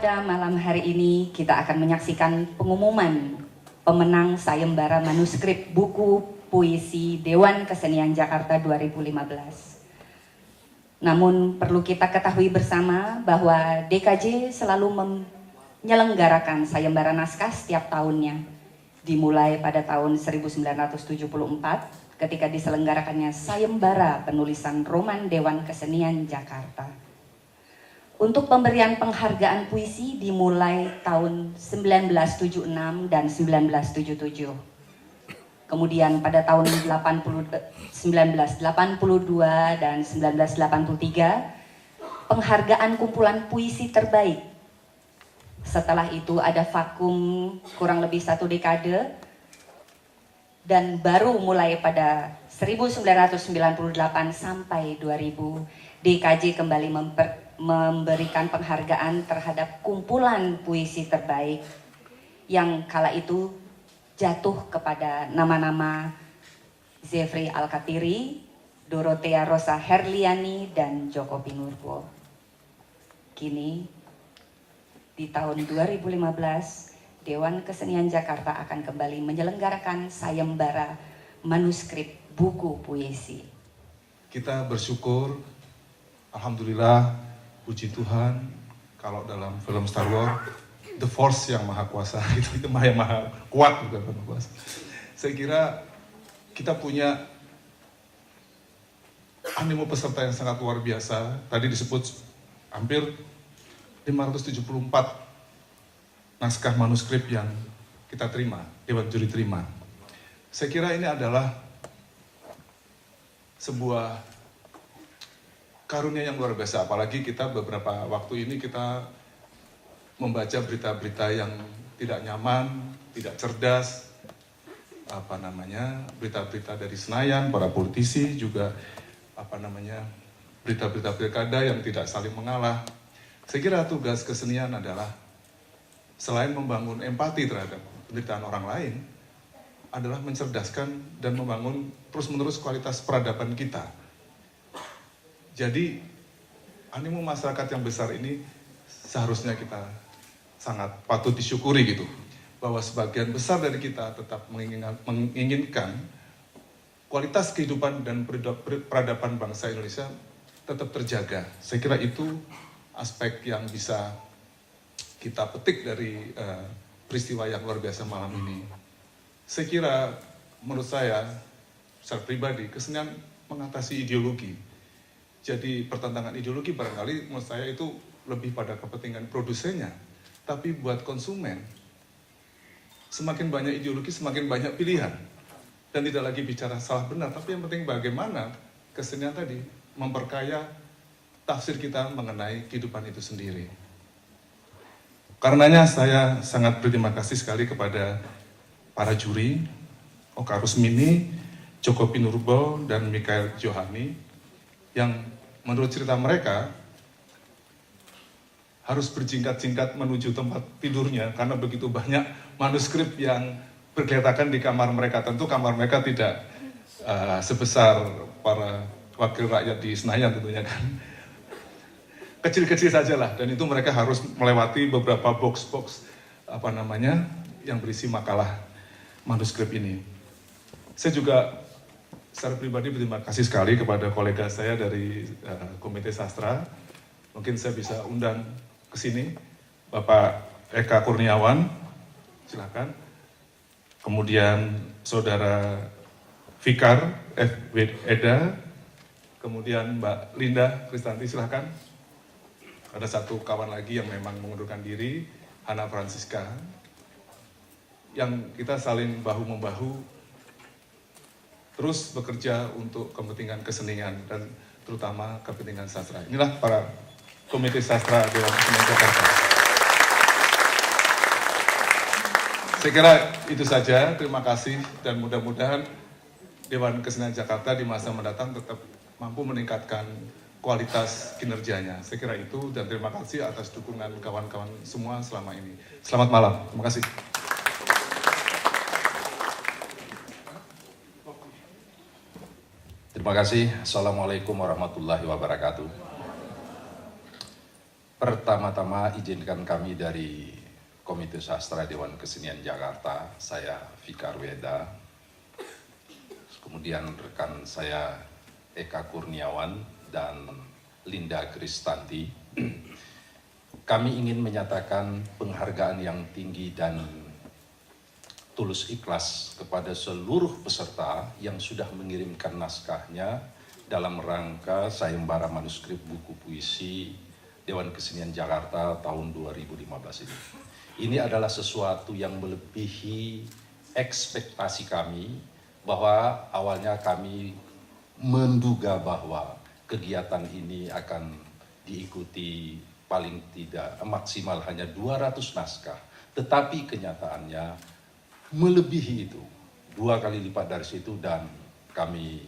Pada malam hari ini kita akan menyaksikan pengumuman pemenang sayembara manuskrip buku puisi Dewan Kesenian Jakarta 2015. Namun perlu kita ketahui bersama bahwa DKJ selalu menyelenggarakan sayembara naskah setiap tahunnya, dimulai pada tahun 1974 ketika diselenggarakannya sayembara penulisan roman Dewan Kesenian Jakarta. Untuk pemberian penghargaan puisi dimulai tahun 1976 dan 1977. Kemudian pada tahun 1982 dan 1983, penghargaan kumpulan puisi terbaik. Setelah itu ada vakum kurang lebih 1 dekade, dan baru mulai pada 1998 sampai 2000, DKJ kembali memberikan penghargaan terhadap kumpulan puisi terbaik yang kala itu jatuh kepada nama-nama Zefri Alkatiri, Dorothea Rosa Herliani, dan Joko Pinurbo. Kini di tahun 2015, Dewan Kesenian Jakarta akan kembali menyelenggarakan sayembara manuskrip buku puisi. Kita bersyukur, alhamdulillah, puji Tuhan, kalau dalam film Star Wars, The Force yang maha kuasa, itu yang maha kuat, bukan maha kuasa. Saya kira kita punya animo peserta yang sangat luar biasa. Tadi disebut hampir 574 naskah manuskrip yang kita terima, Dewan Juri terima. Saya kira ini adalah sebuah karunia yang luar biasa, apalagi kita beberapa waktu ini kita membaca berita-berita yang tidak nyaman, tidak cerdas, berita-berita dari Senayan, para politisi juga, berita-berita pilkada yang tidak saling mengalah. Saya kira tugas kesenian adalah selain membangun empati terhadap penderitaan orang lain, adalah mencerdaskan dan membangun terus-menerus kualitas peradaban kita. Jadi, animo masyarakat yang besar ini seharusnya kita sangat patut disyukuri gitu. Bahwa sebagian besar dari kita tetap menginginkan kualitas kehidupan dan peradaban bangsa Indonesia tetap terjaga. Saya kira itu aspek yang bisa kita petik dari peristiwa yang luar biasa malam ini. Saya kira, menurut saya, secara pribadi, kesenian mengatasi ideologi. Jadi pertentangan ideologi barangkali menurut saya itu lebih pada kepentingan produsennya. Tapi buat konsumen, semakin banyak ideologi, semakin banyak pilihan. Dan tidak lagi bicara salah benar, tapi yang penting bagaimana kesenian tadi memperkaya tafsir kita mengenai kehidupan itu sendiri. Karenanya saya sangat berterima kasih sekali kepada para juri, Oka Rusmini, Joko Pinurbo, dan Mikael Johani, yang menurut cerita mereka harus berjingkat-jingkat menuju tempat tidurnya karena begitu banyak manuskrip yang bergeletakan di kamar mereka. Tentu kamar mereka tidak sebesar para wakil rakyat di Senayan tentunya kan. Kecil-kecil saja lah, dan itu mereka harus melewati beberapa box-box yang berisi makalah manuskrip ini. Saya juga secara pribadi berterima kasih sekali kepada kolega saya dari Komite Sastra. Mungkin saya bisa undang ke sini Bapak Eka Kurniawan, silakan. Kemudian Saudara Fikar F. Eda, kemudian Mbak Linda Kristanti, silakan. Ada satu kawan lagi yang memang mengundurkan diri, Hana Francisca, yang kita saling bahu-membahu terus bekerja untuk kepentingan kesenian dan terutama kepentingan sastra. Inilah para Komite Sastra Dewan Kesenian Jakarta. Saya kira itu saja, terima kasih, dan mudah-mudahan Dewan Kesenian Jakarta di masa mendatang tetap mampu meningkatkan kualitas kinerjanya. Saya kira itu, dan terima kasih atas dukungan kawan-kawan semua selama ini. Selamat malam, terima kasih. Terima kasih. Assalamualaikum warahmatullahi wabarakatuh. Pertama-tama izinkan kami dari Komite Sastra Dewan Kesenian Jakarta, saya Fikar Weda, kemudian rekan saya Eka Kurniawan dan Linda Kristanti. Kami ingin menyatakan penghargaan yang tinggi dan tulus ikhlas kepada seluruh peserta yang sudah mengirimkan naskahnya dalam rangka sayembara manuskrip buku puisi Dewan Kesenian Jakarta tahun 2015 ini. Ini adalah sesuatu yang melebihi ekspektasi kami, bahwa awalnya kami menduga bahwa kegiatan ini akan diikuti paling tidak maksimal hanya 200 naskah. Tetapi kenyataannya melebihi itu, 2 kali lipat dari situ, dan kami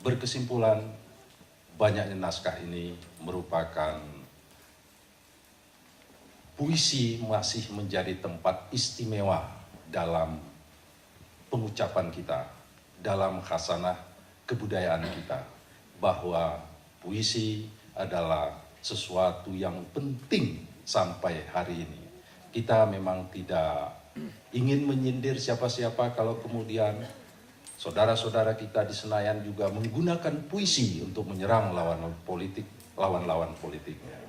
berkesimpulan banyaknya naskah ini merupakan puisi masih menjadi tempat istimewa dalam pengucapan kita, dalam khasanah kebudayaan kita, bahwa puisi adalah sesuatu yang penting sampai hari ini. Kita memang tidak ingin menyindir siapa-siapa kalau kemudian saudara-saudara kita di Senayan juga menggunakan puisi untuk menyerang lawan-lawan politiknya.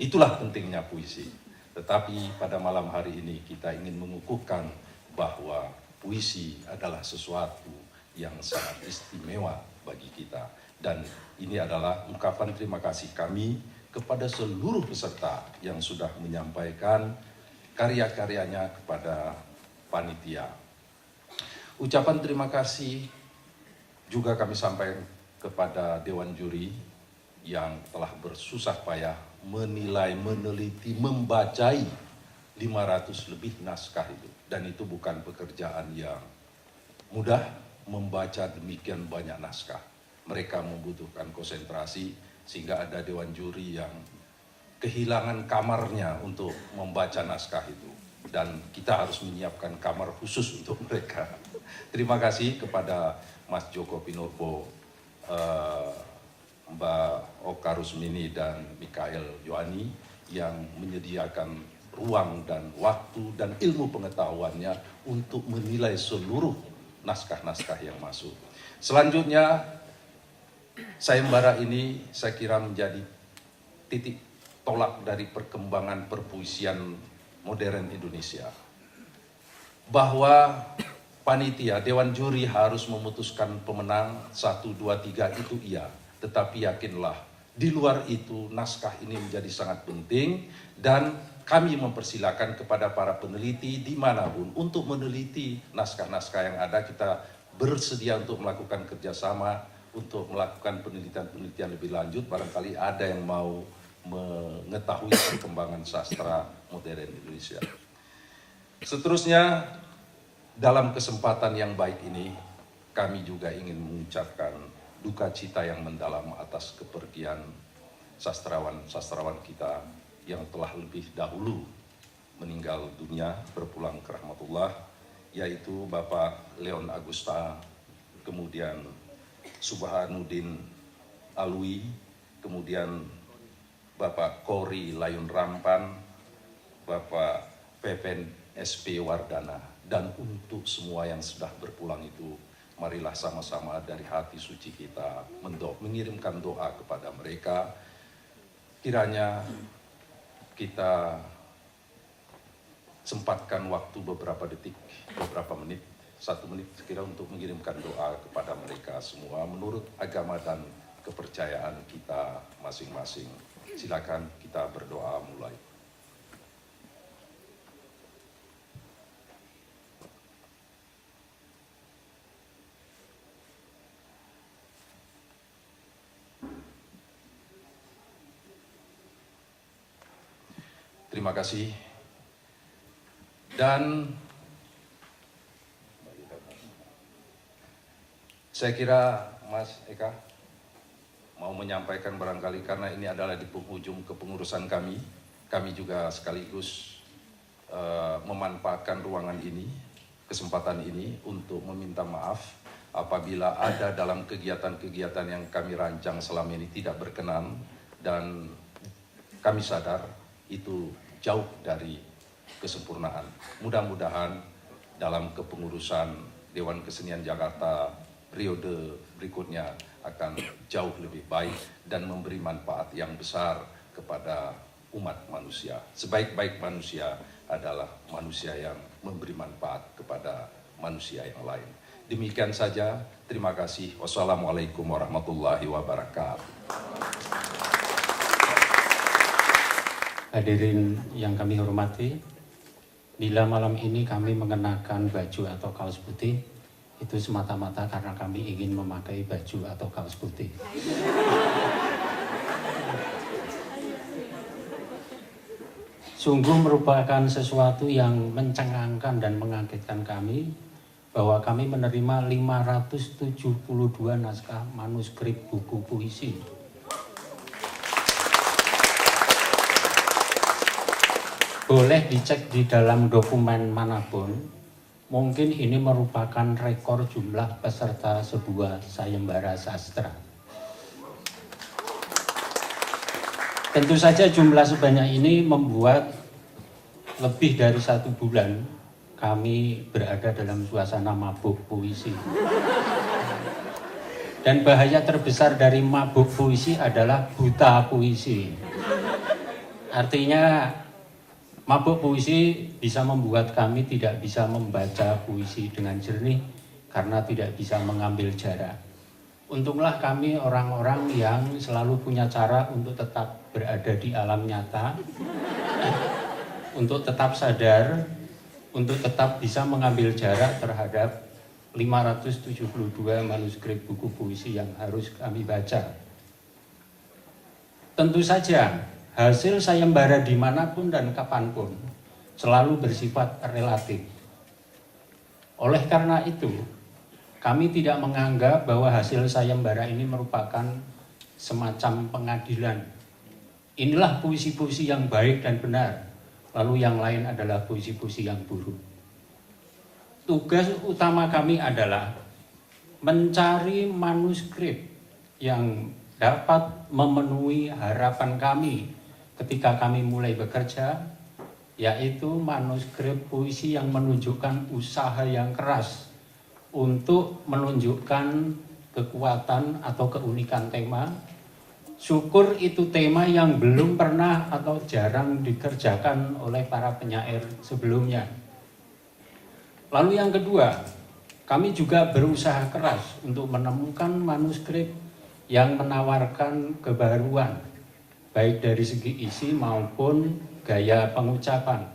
Itulah pentingnya puisi. Tetapi pada malam hari ini kita ingin mengukuhkan bahwa puisi adalah sesuatu yang sangat istimewa bagi kita. Dan ini adalah ungkapan terima kasih kami kepada seluruh peserta yang sudah menyampaikan karya-karyanya kepada panitia. Ucapan terima kasih juga kami sampaikan kepada Dewan Juri yang telah bersusah payah menilai, meneliti, membacai 500 lebih naskah itu. Dan itu bukan pekerjaan yang mudah, membaca demikian banyak naskah. Mereka membutuhkan konsentrasi sehingga ada Dewan Juri yang kehilangan kamarnya untuk membaca naskah itu. Dan kita harus menyiapkan kamar khusus untuk mereka. Terima kasih kepada Mas Joko Pinurbo, Mbak Oka Rusmini dan Mikael Yohani yang menyediakan ruang dan waktu dan ilmu pengetahuannya untuk menilai seluruh naskah-naskah yang masuk. Selanjutnya, sayembara ini saya kira menjadi titik tolak dari perkembangan perpuisian modern Indonesia. Bahwa panitia, Dewan Juri harus memutuskan pemenang 1, 2, 3 itu iya. Tetapi yakinlah, di luar itu naskah ini menjadi sangat penting dan kami mempersilakan kepada para peneliti dimanapun untuk meneliti naskah-naskah yang ada. Kita bersedia untuk melakukan kerjasama, untuk melakukan penelitian-penelitian lebih lanjut. Barangkali ada yang mau mengetahui perkembangan sastra modern Indonesia. Seterusnya, dalam kesempatan yang baik ini, kami juga ingin mengucapkan duka cita yang mendalam atas kepergian sastrawan-sastrawan kita yang telah lebih dahulu meninggal dunia, berpulang ke rahmatullah, yaitu Bapak Leon Agusta, kemudian Subhanuddin Alwi, kemudian Bapak Kori Layun Rampan, Bapak Pepen SP Wardana. Dan untuk semua yang sudah berpulang itu, marilah sama-sama dari hati suci kita mengirimkan doa kepada mereka. Kiranya kita sempatkan waktu beberapa detik, beberapa menit, 1 menit sekira untuk mengirimkan doa kepada mereka semua menurut agama dan kepercayaan kita masing-masing. Silakan kita berdoa mulai. Terima kasih. Dan saya kira Mas Eka mau menyampaikan barangkali, karena ini adalah di penghujung kepengurusan kami. Kami juga sekaligus memanfaatkan ruangan ini, kesempatan ini untuk meminta maaf apabila ada dalam kegiatan-kegiatan yang kami rancang selama ini tidak berkenan dan kami sadar itu jauh dari kesempurnaan. Mudah-mudahan dalam kepengurusan Dewan Kesenian Jakarta periode berikutnya akan jauh lebih baik dan memberi manfaat yang besar kepada umat manusia. Sebaik-baik manusia adalah manusia yang memberi manfaat kepada manusia yang lain. Demikian saja, terima kasih. Wassalamualaikum warahmatullahi wabarakatuh. Hadirin yang kami hormati, bila malam ini kami mengenakan baju atau kaos putih, itu semata-mata karena kami ingin memakai baju atau kaos putih. Sungguh merupakan sesuatu yang mencengangkan dan mengagetkan kami bahwa kami menerima 572 naskah manuskrip buku puisi. Boleh dicek di dalam dokumen manapun, mungkin ini merupakan rekor jumlah peserta sebuah sayembara sastra. Tentu saja jumlah sebanyak ini membuat lebih dari 1 bulan kami berada dalam suasana mabuk puisi. Dan bahaya terbesar dari mabuk puisi adalah buta puisi. Artinya mabuk puisi bisa membuat kami tidak bisa membaca puisi dengan jernih karena tidak bisa mengambil jarak. Untunglah kami orang-orang yang selalu punya cara untuk tetap berada di alam nyata, untuk tetap sadar, untuk tetap bisa mengambil jarak terhadap 572 manuskrip buku puisi yang harus kami baca. Tentu saja, hasil sayembara dimanapun dan kapanpun selalu bersifat relatif. Oleh karena itu, kami tidak menganggap bahwa hasil sayembara ini merupakan semacam pengadilan. Inilah puisi-puisi yang baik dan benar, lalu yang lain adalah puisi-puisi yang buruk. Tugas utama kami adalah mencari manuskrip yang dapat memenuhi harapan kami ketika kami mulai bekerja, yaitu manuskrip puisi yang menunjukkan usaha yang keras untuk menunjukkan kekuatan atau keunikan tema. Syukur itu tema yang belum pernah atau jarang dikerjakan oleh para penyair sebelumnya. Lalu yang kedua, kami juga berusaha keras untuk menemukan manuskrip yang menawarkan kebaruan, baik dari segi isi maupun gaya pengucapan.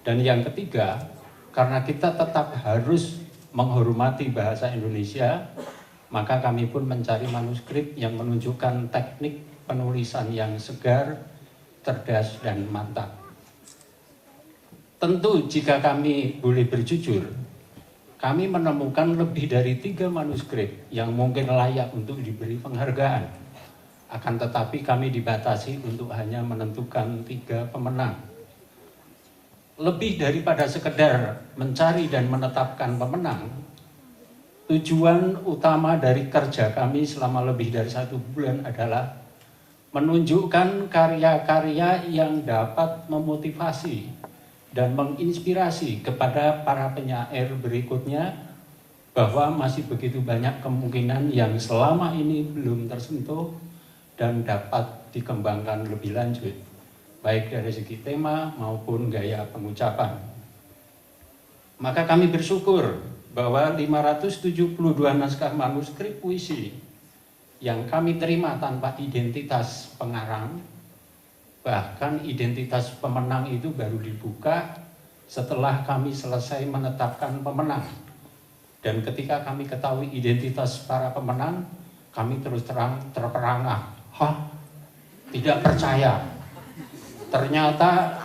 Dan yang ketiga, karena kita tetap harus menghormati bahasa Indonesia, maka kami pun mencari manuskrip yang menunjukkan teknik penulisan yang segar, cerdas, dan mantap. Tentu jika kami boleh berjujur, kami menemukan lebih dari 3 manuskrip yang mungkin layak untuk diberi penghargaan. Akan tetapi kami dibatasi untuk hanya menentukan 3 pemenang. Lebih daripada sekedar mencari dan menetapkan pemenang, tujuan utama dari kerja kami selama lebih dari 1 bulan adalah menunjukkan karya-karya yang dapat memotivasi dan menginspirasi kepada para penyair berikutnya bahwa masih begitu banyak kemungkinan yang selama ini belum tersentuh dan dapat dikembangkan lebih lanjut, baik dari segi tema maupun gaya pengucapan. Maka kami bersyukur bahwa 572 naskah manuskrip puisi yang kami terima tanpa identitas pengarang, bahkan identitas pemenang itu baru dibuka setelah kami selesai menetapkan pemenang. Dan ketika kami ketahui identitas para pemenang, kami terus terang terperangah. Tidak percaya. Ternyata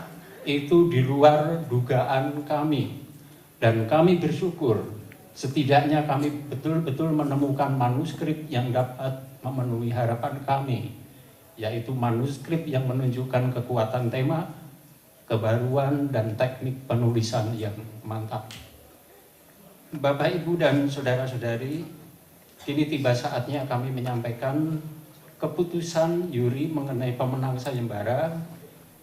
itu di luar dugaan kami. Dan kami bersyukur setidaknya kami betul-betul menemukan manuskrip yang dapat memenuhi harapan kami, yaitu manuskrip yang menunjukkan kekuatan tema, kebaruan, dan teknik penulisan yang mantap. Bapak, Ibu, dan saudara-saudari, kini tiba saatnya kami menyampaikan keputusan juri mengenai pemenang sayembara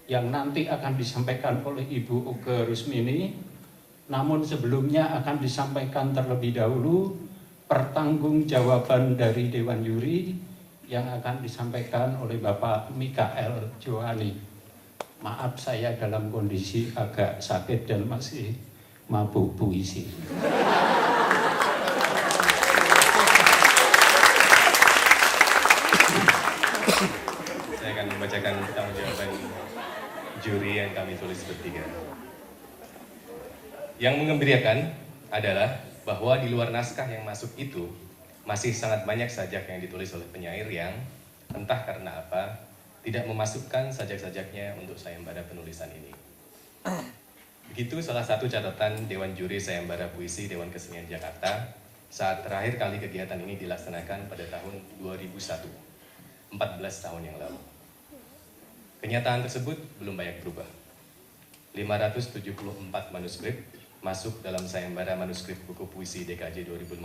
yang nanti akan disampaikan oleh Ibu Uke Rusmini, namun sebelumnya akan disampaikan terlebih dahulu pertanggungjawaban dari Dewan Juri yang akan disampaikan oleh Bapak Mikael Johani. Maaf, saya dalam kondisi agak sakit dan masih mabuk puisi. Saya akan membacakan pertanggungjawaban juri yang kami tulis bertiga. Yang mengembirakan adalah bahwa di luar naskah yang masuk itu masih sangat banyak sajak yang ditulis oleh penyair yang entah karena apa tidak memasukkan sajak-sajaknya untuk sayembara penulisan ini. Begitu salah satu catatan Dewan Juri Sayembara Puisi Dewan Kesenian Jakarta saat terakhir kali kegiatan ini dilaksanakan pada tahun 2001, 14 tahun yang lalu. Kenyataan tersebut belum banyak berubah. 574 manuskrip masuk dalam sayembara manuskrip buku puisi DKJ 2015,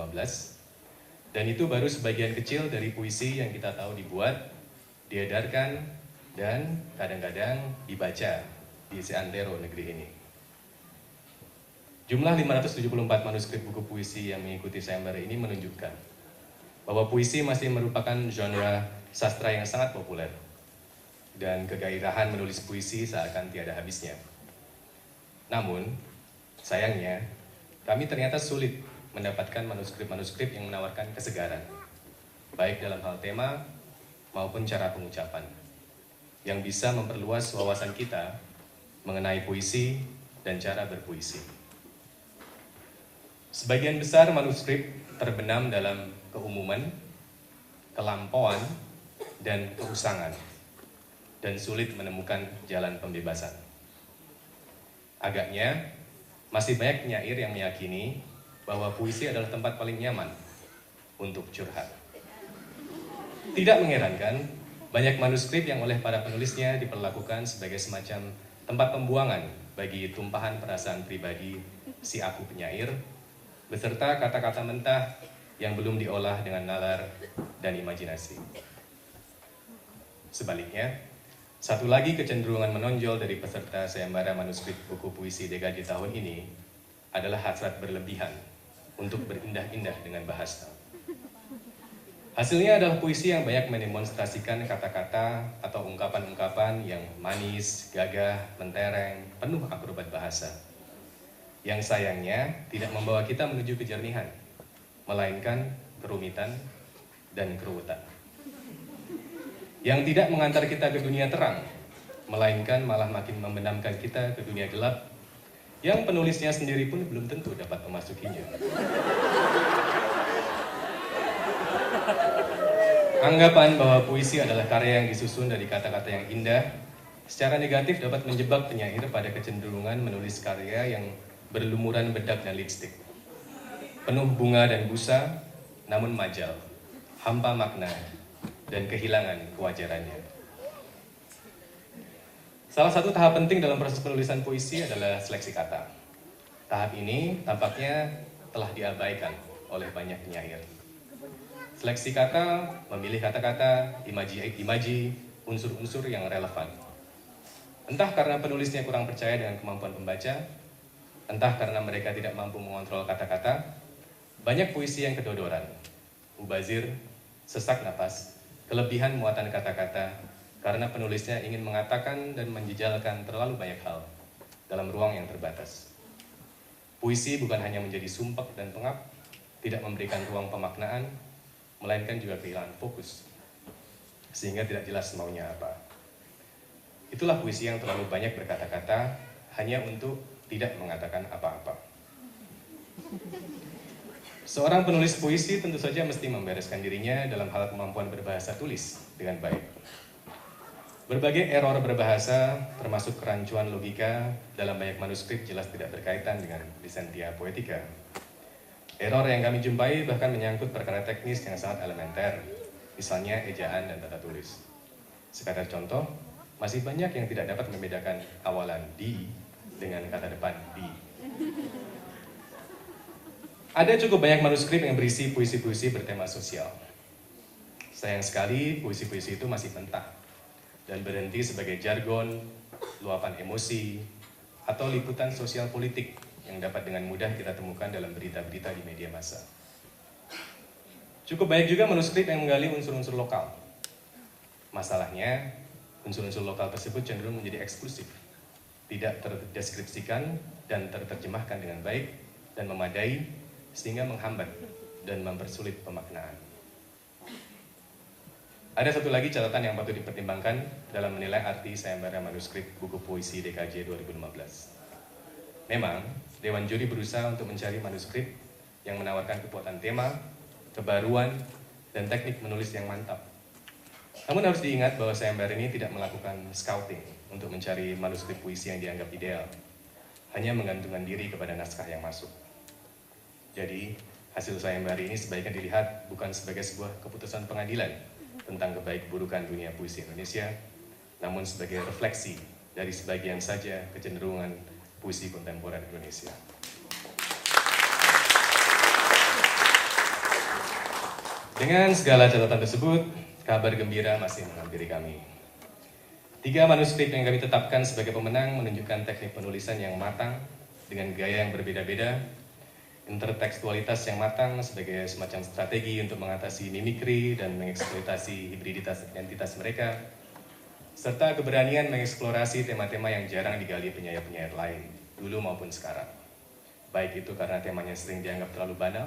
dan itu baru sebagian kecil dari puisi yang kita tahu dibuat, diedarkan, dan kadang-kadang dibaca di seantero negeri ini. Jumlah 574 manuskrip buku puisi yang mengikuti sayembara ini menunjukkan bahwa puisi masih merupakan genre sastra yang sangat populer, dan kegairahan menulis puisi seakan tiada habisnya. Namun, sayangnya, kami ternyata sulit mendapatkan manuskrip-manuskrip yang menawarkan kesegaran, baik dalam hal tema maupun cara pengucapan, yang bisa memperluas wawasan kita mengenai puisi dan cara berpuisi. Sebagian besar manuskrip terbenam dalam keumuman, kelampauan, dan keusangan, dan sulit menemukan jalan pembebasan. Agaknya, masih banyak penyair yang meyakini bahwa puisi adalah tempat paling nyaman untuk curhat. Tidak mengherankan, banyak manuskrip yang oleh para penulisnya diperlakukan sebagai semacam tempat pembuangan bagi tumpahan perasaan pribadi si aku penyair, beserta kata-kata mentah yang belum diolah dengan nalar dan imajinasi. Sebaliknya, satu lagi kecenderungan menonjol dari peserta sayembara manuskrip buku puisi DKJ tahun ini adalah hasrat berlebihan untuk berindah-indah dengan bahasa. Hasilnya adalah puisi yang banyak mendemonstrasikan kata-kata atau ungkapan-ungkapan yang manis, gagah, mentereng, penuh akrobat bahasa. Yang sayangnya tidak membawa kita menuju kejernihan, melainkan kerumitan dan keruwetan. Yang tidak mengantar kita ke dunia terang, melainkan malah makin membenamkan kita ke dunia gelap, yang penulisnya sendiri pun belum tentu dapat memasukinya. Anggapan bahwa puisi adalah karya yang disusun dari kata-kata yang indah, secara negatif dapat menjebak penyair pada kecenderungan menulis karya yang berlumuran bedak dan lipstik, penuh bunga dan busa, namun majal, hampa makna, dan kehilangan kewajarannya. Salah satu tahap penting dalam proses penulisan puisi adalah seleksi kata. Tahap ini tampaknya telah diabaikan oleh banyak penyair. Seleksi kata, memilih kata-kata, imaji, unsur-unsur yang relevan. Entah karena penulisnya kurang percaya dengan kemampuan pembaca, entah karena mereka tidak mampu mengontrol kata-kata, banyak puisi yang kedodoran, mubazir, sesak napas, kelebihan muatan kata-kata, karena penulisnya ingin mengatakan dan menjejalkan terlalu banyak hal dalam ruang yang terbatas. Puisi bukan hanya menjadi sumpek dan pengap, tidak memberikan ruang pemaknaan, melainkan juga kehilangan fokus, sehingga tidak jelas maunya apa. Itulah puisi yang terlalu banyak berkata-kata hanya untuk tidak mengatakan apa-apa. Seorang penulis puisi tentu saja mesti membereskan dirinya dalam hal kemampuan berbahasa tulis dengan baik. Berbagai error berbahasa, termasuk kerancuan logika dalam banyak manuskrip jelas tidak berkaitan dengan lisentia poetika. Error yang kami jumpai bahkan menyangkut perkara teknis yang sangat elementer, misalnya ejaan dan tata tulis. Sekadar contoh, masih banyak yang tidak dapat membedakan awalan di dengan kata depan di. Ada cukup banyak manuskrip yang berisi puisi-puisi bertema sosial. Sayang sekali puisi-puisi itu masih mentah dan berhenti sebagai jargon, luapan emosi, atau liputan sosial politik yang dapat dengan mudah kita temukan dalam berita-berita di media massa. Cukup banyak juga manuskrip yang menggali unsur-unsur lokal. Masalahnya, unsur-unsur lokal tersebut cenderung menjadi eksklusif, tidak terdeskripsikan dan terjemahkan dengan baik dan memadai, sehingga menghambat dan mempersulit pemaknaan. Ada satu lagi catatan yang patut dipertimbangkan dalam menilai arti sayembara manuskrip buku puisi DKJ 2015. Memang, Dewan Juri berusaha untuk mencari manuskrip yang menawarkan kekuatan tema, kebaruan, dan teknik menulis yang mantap. Namun harus diingat bahwa sayembara ini tidak melakukan scouting untuk mencari manuskrip puisi yang dianggap ideal, hanya menggantungkan diri kepada naskah yang masuk. Jadi, hasil sayembara ini sebaiknya dilihat bukan sebagai sebuah keputusan pengadilan tentang kebaik-burukan dunia puisi Indonesia, namun sebagai refleksi dari sebagian saja kecenderungan puisi kontemporer Indonesia. Dengan segala catatan tersebut, kabar gembira masih menghampiri kami. 3 manuskrip yang kami tetapkan sebagai pemenang menunjukkan teknik penulisan yang matang dengan gaya yang berbeda-beda, intertekstualitas yang matang sebagai semacam strategi untuk mengatasi mimikri dan mengeksploitasi hibriditas identitas mereka, serta keberanian mengeksplorasi tema-tema yang jarang digali penyair-penyair lain, dulu maupun sekarang. Baik itu karena temanya sering dianggap terlalu banal,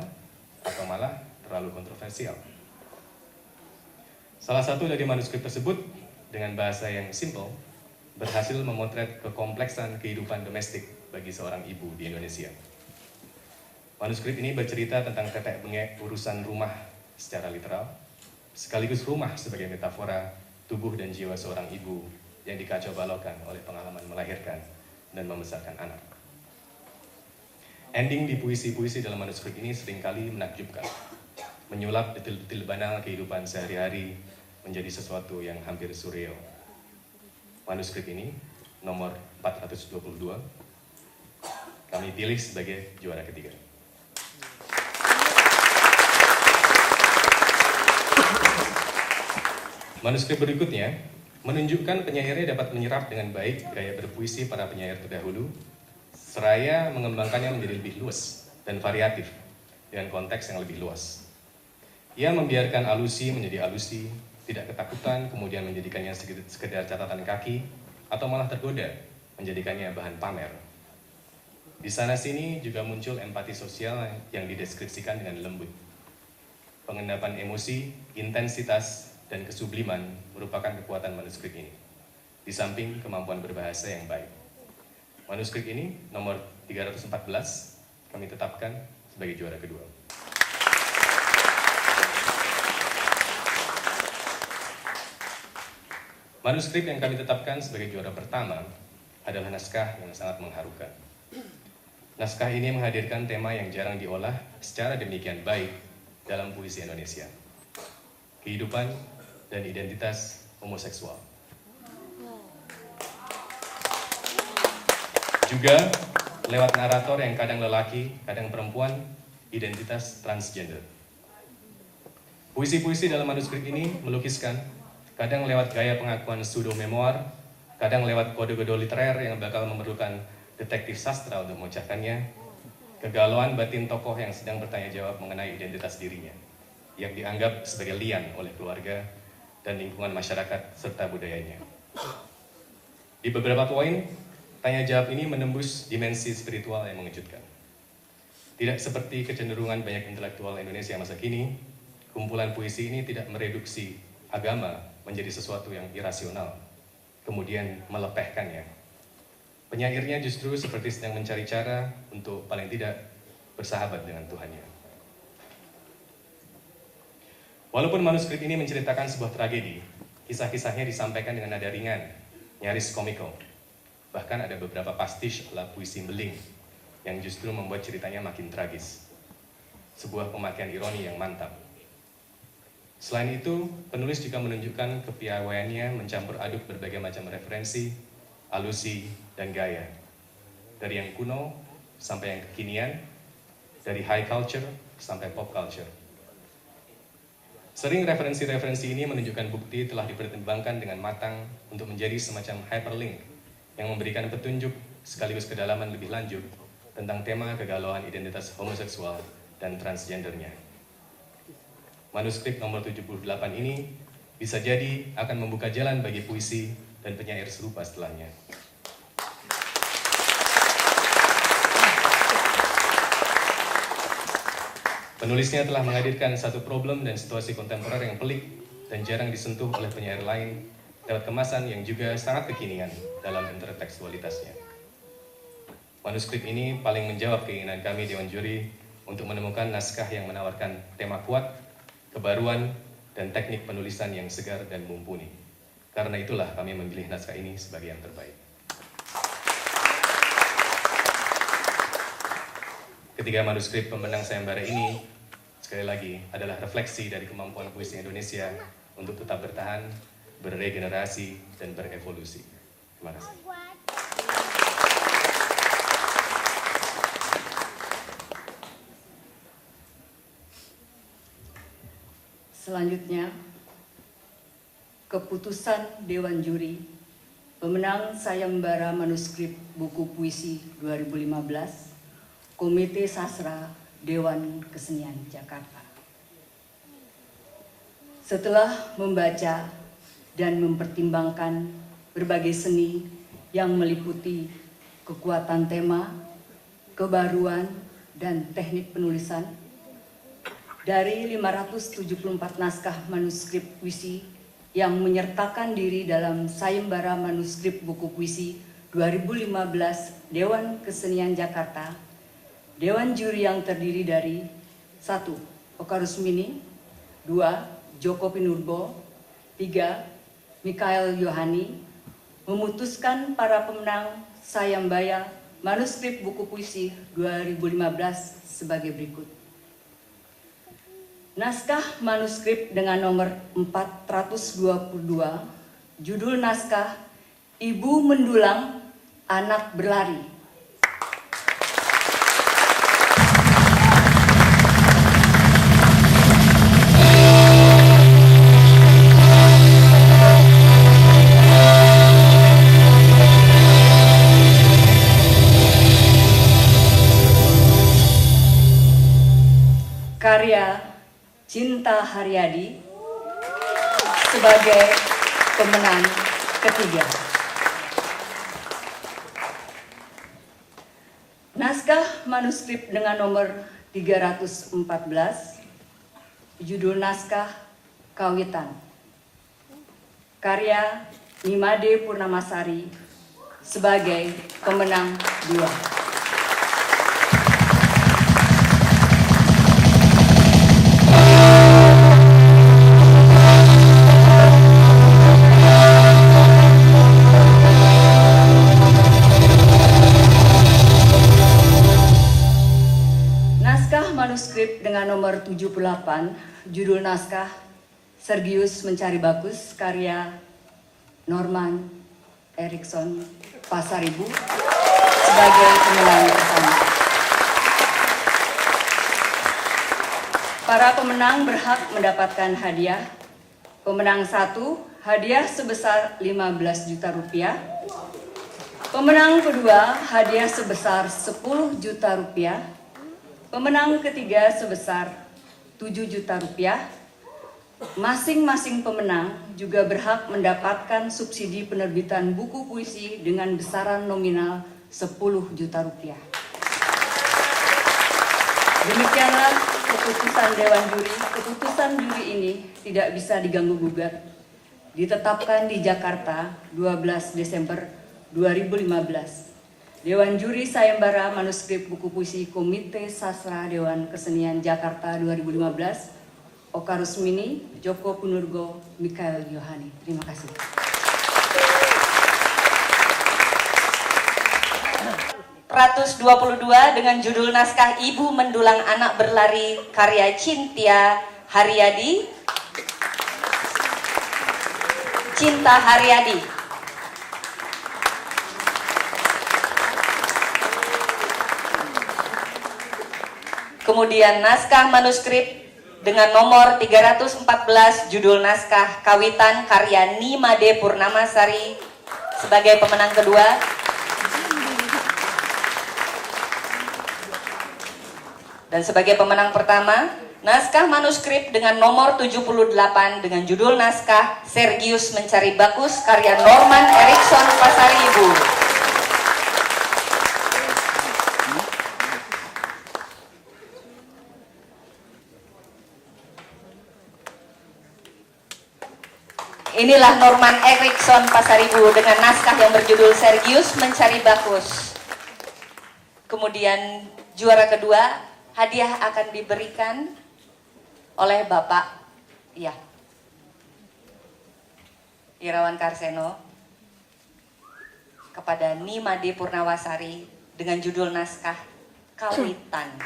atau malah terlalu kontroversial. Salah satu dari manuskrip tersebut, dengan bahasa yang simple, berhasil memotret kekompleksan kehidupan domestik bagi seorang ibu di Indonesia. Manuskrip ini bercerita tentang tetek bengek urusan rumah secara literal, sekaligus rumah sebagai metafora tubuh dan jiwa seorang ibu yang dikacau balaukan oleh pengalaman melahirkan dan membesarkan anak. Ending di puisi-puisi dalam manuskrip ini seringkali menakjubkan, menyulap detil-detil banal kehidupan sehari-hari menjadi sesuatu yang hampir surreal. Manuskrip ini, nomor 422, kami pilih sebagai juara ketiga. Manuskrip berikutnya menunjukkan penyairnya dapat menyerap dengan baik gaya berpuisi para penyair terdahulu, seraya mengembangkannya menjadi lebih luas dan variatif dengan konteks yang lebih luas. Ia membiarkan alusi menjadi alusi, tidak ketakutan, kemudian menjadikannya sekedar catatan kaki, atau malah tergoda menjadikannya bahan pamer. Di sana-sini juga muncul empati sosial yang dideskripsikan dengan lembut. Pengendapan emosi, intensitas, dan kesubliman merupakan kekuatan manuskrip ini, di samping kemampuan berbahasa yang baik. Manuskrip ini, nomor 314, kami tetapkan sebagai juara kedua. Manuskrip yang kami tetapkan sebagai juara pertama adalah naskah yang sangat mengharukan. Naskah ini menghadirkan tema yang jarang diolah secara demikian baik dalam puisi Indonesia. Kehidupan dan identitas homoseksual. Juga lewat narator yang kadang lelaki, kadang perempuan, identitas transgender. Puisi-puisi dalam manuskrip ini melukiskan kadang lewat gaya pengakuan pseudo-memoir, kadang lewat kode-kode literer yang bakal memerlukan detektif sastra untuk memecahkannya, kegalauan batin tokoh yang sedang bertanya jawab mengenai identitas dirinya, yang dianggap sebagai lian oleh keluarga dan lingkungan masyarakat serta budayanya. Di beberapa poin, tanya jawab ini menembus dimensi spiritual yang mengejutkan. Tidak seperti kecenderungan banyak intelektual Indonesia masa kini, kumpulan puisi ini tidak mereduksi agama menjadi sesuatu yang irasional, kemudian melepehkannya. Penyairnya justru seperti sedang mencari cara untuk paling tidak bersahabat dengan Tuhannya. Walaupun manuskrip ini menceritakan sebuah tragedi, kisah-kisahnya disampaikan dengan nada ringan, nyaris komikal. Bahkan ada beberapa pastiche ala puisi beling yang justru membuat ceritanya makin tragis. Sebuah pemakaian ironi yang mantap. Selain itu, penulis juga menunjukkan kepiawaiannya mencampur aduk berbagai macam referensi, alusi, dan gaya. Dari yang kuno sampai yang kekinian, dari high culture sampai pop culture. Sering referensi-referensi ini menunjukkan bukti telah dipertimbangkan dengan matang untuk menjadi semacam hyperlink yang memberikan petunjuk sekaligus kedalaman lebih lanjut tentang tema kegalauan identitas homoseksual dan transgendernya. Manuskrip nomor 78 ini bisa jadi akan membuka jalan bagi puisi dan penyair serupa setelahnya. Penulisnya telah menghadirkan satu problem dan situasi kontemporer yang pelik dan jarang disentuh oleh penyair lain lewat kemasan yang juga sangat kekinian dalam intertekstualitasnya. Manuskrip ini paling menjawab keinginan kami Dewan Juri untuk menemukan naskah yang menawarkan tema kuat, kebaruan, dan teknik penulisan yang segar dan mumpuni. Karena itulah kami memilih naskah ini sebagai yang terbaik. Ketiga manuskrip pemenang sayembara ini, sekali lagi, adalah refleksi dari kemampuan puisi Indonesia untuk tetap bertahan, beregenerasi, dan berevolusi. Terima kasih. Selanjutnya, keputusan Dewan Juri pemenang sayembara manuskrip buku puisi 2015 Komite Sastra Dewan Kesenian Jakarta. Setelah membaca dan mempertimbangkan berbagai seni yang meliputi kekuatan tema, kebaruan, dan teknik penulisan, dari 574 naskah manuskrip puisi yang menyertakan diri dalam sayembara manuskrip buku puisi 2015 Dewan Kesenian Jakarta, Dewan Juri yang terdiri dari 1. Oka Rusmini, 2. Joko Pinurbo, 3. Mikael Yohani, memutuskan para pemenang sayembara manuskrip buku puisi 2015 sebagai berikut. Naskah manuskrip dengan nomor 422, judul naskah Ibu Mendulang, Anak Berlari. Karya Cinta Haryadi sebagai pemenang ketiga. Naskah manuskrip dengan nomor 314, judul naskah Kawitan, karya Nimade Purnamasari sebagai pemenang dua. Manuskrip dengan nomor 78, judul naskah Sergius Mencari Bagus, karya Norman Erickson Pasaribu sebagai pemenang pertama. Para pemenang berhak mendapatkan hadiah. Pemenang 1, hadiah sebesar 15 juta rupiah. Pemenang kedua, hadiah sebesar 10 juta rupiah. Pemenang ketiga sebesar 7 juta rupiah. Masing-masing pemenang juga berhak mendapatkan subsidi penerbitan buku puisi dengan besaran nominal 10 juta rupiah. Demikianlah keputusan Dewan Juri. Keputusan juri ini tidak bisa diganggu-gugat. Ditetapkan di Jakarta 12 Desember 2015. Dewan Juri Sayembara Manuskrip Buku Puisi Komite Sastra Dewan Kesenian Jakarta 2015, Oka Rusmini, Joko Pinurbo, Mikael Yohani. Terima kasih. dengan judul naskah Ibu Mendulang Anak Berlari, karya Cinta Haryadi. Cinta Haryadi. Kemudian naskah manuskrip dengan nomor 314 judul naskah Kawitan karya Nimade Purnamasari sebagai pemenang kedua. Dan sebagai pemenang pertama, naskah manuskrip dengan nomor 78 dengan judul naskah Sergius Mencari Bakus karya Norman Erickson Pasaribu. Inilah Norman Erickson Pasaribu dengan naskah yang berjudul Sergius Mencari Bakus. Kemudian juara kedua, hadiah akan diberikan oleh Bapak Irawan Karseno kepada Nimade Purnawasari dengan judul naskah Kawitan.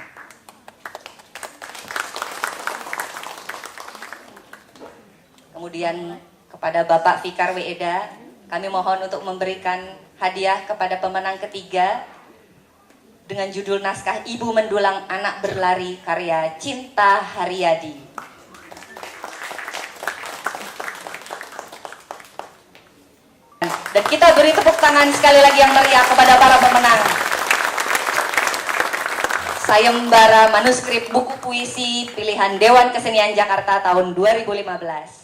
Kemudian kepada Bapak Fikar Weeda, kami mohon untuk memberikan hadiah kepada pemenang ketiga dengan judul naskah Ibu Mendulang Anak Berlari karya Cinta Haryadi. Dan kita beri tepuk tangan sekali lagi yang meriah kepada para pemenang. Sayembara manuskrip buku puisi pilihan Dewan Kesenian Jakarta tahun 2015.